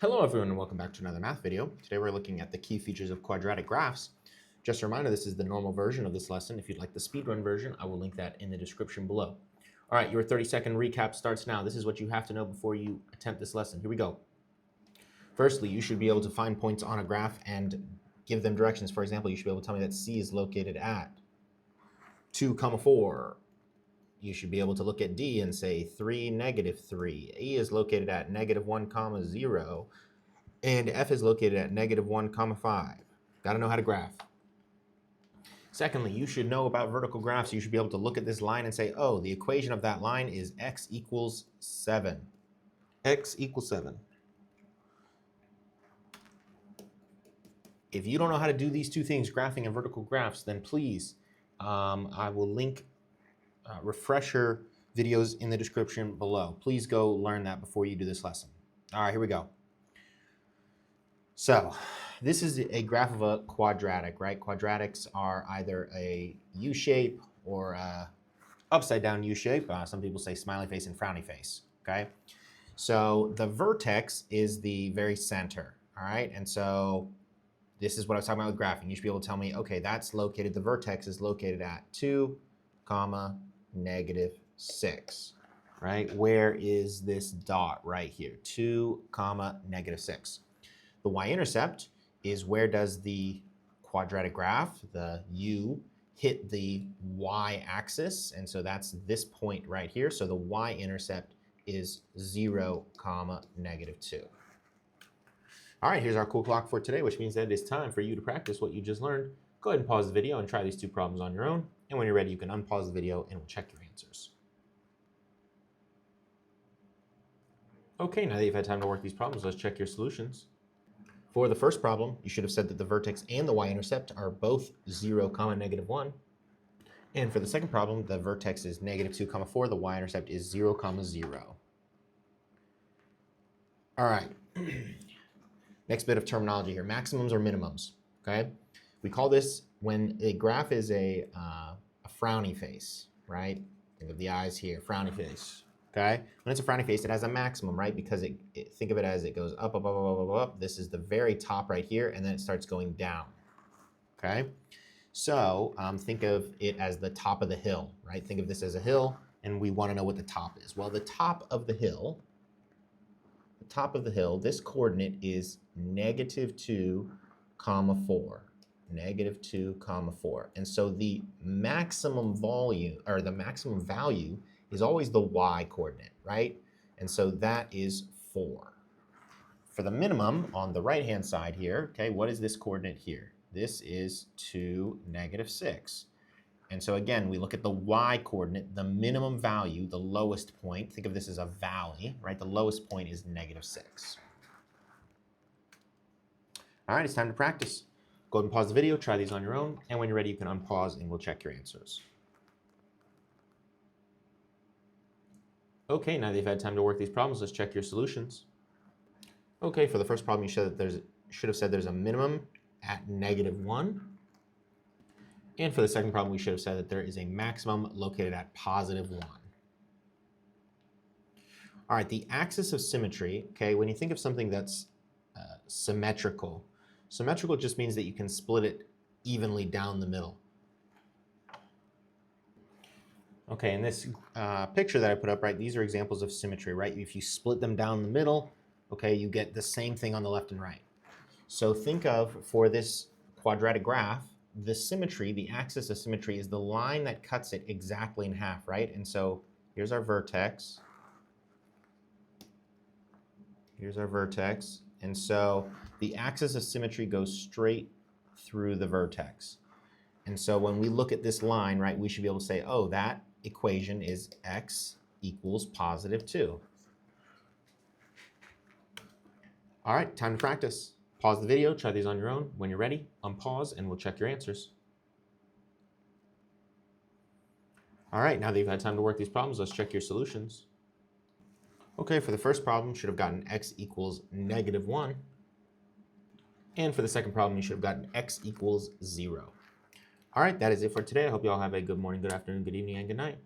Hello everyone and welcome back to another math video. Today we're looking at the key features of quadratic graphs. Just a reminder, this is the normal version of this lesson. If you'd like the speedrun version, I will link that in the description below. All right, your 30-second recap starts now. This is what you have to know before you attempt this lesson. Here we go. Firstly, you should be able to find points on a graph and give them directions. For example, you should be able to tell me that C is located at 2, 4. You should be able to look at D and say 3, -3. E is located at -1, 0. And F is located at -1, 5. Got to know how to graph. Secondly, you should know about vertical graphs. You should be able to look at this line and say, oh, the equation of that line is x equals 7. X equals 7. If you don't know how to do these two things, graphing and vertical graphs, then please, I will link refresher videos in the description below. Please go learn that before you do this lesson. All right, here we go. So this is a graph of a quadratic, right? Quadratics are either a U shape or a upside down U shape. Some people say smiley face and frowny face, okay? So the vertex is the very center, all right? And so this is what I was talking about with graphing. You should be able to tell me, okay, that's located, the vertex is located at 2, -6, right? Where is this dot right here? 2, -6. The y-intercept is where does the quadratic graph, the U, hit the y-axis, and so that's this point right here. So the y-intercept is 0, -2. All right, here's our cool clock for today, which means that it is time for you to practice what you just learned. Go ahead and pause the video and try these two problems on your own. And when you're ready, you can unpause the video and we'll check your answers. Okay, now that you've had time to work these problems, let's check your solutions. For the first problem, you should have said that the vertex and the y-intercept are both 0, -1. And for the second problem, the vertex is -2, 4. The y-intercept is 0, 0. All right. Next bit of terminology here, maximums or minimums, okay? We call this, when a graph is a frowny face, right? Think of the eyes here, frowny face, okay? When it's a frowny face, it has a maximum, right? Because think of it as it goes up, up, up, up, up, up. This is the very top right here, and then it starts going down, okay? So think of it as the top of the hill, right? Think of this as a hill, and we want to know what the top is. Well, the top of the hill, this coordinate is -2, 4. -2, 4. And so the maximum volume, or the maximum value, is always the y coordinate, right? And so that is 4. For the minimum on the right-hand side here, okay, what is this coordinate here? This is 2, -6. And so again, we look at the y coordinate, the minimum value, the lowest point. Think of this as a valley, right? The lowest point is -6. All right, it's time to practice. Go ahead and pause the video, try these on your own, and when you're ready, you can unpause and we'll check your answers. Okay, now that you've had time to work these problems, let's check your solutions. Okay, for the first problem, you should have said there's a minimum at -1. And for the second problem, we should have said that there is a maximum located at +1. All right, the axis of symmetry, okay, when you think of something that's symmetrical, symmetrical just means that you can split it evenly down the middle. Okay, in this picture that I put up, right, these are examples of symmetry, right? If you split them down the middle, okay, you get the same thing on the left and right. So think of, for this quadratic graph, the symmetry, the axis of symmetry is the line that cuts it exactly in half, right? And so here's our vertex. Here's our vertex. And so the axis of symmetry goes straight through the vertex. And so when we look at this line, right, we should be able to say, oh, that equation is x equals +2. All right, time to practice. Pause the video, try these on your own. When you're ready, unpause, and we'll check your answers. All right, now that you've had time to work these problems, let's check your solutions. Okay, for the first problem, you should have gotten x equals -1. And for the second problem, you should have gotten x equals 0. All right, that is it for today. I hope you all have a good morning, good afternoon, good evening, and good night.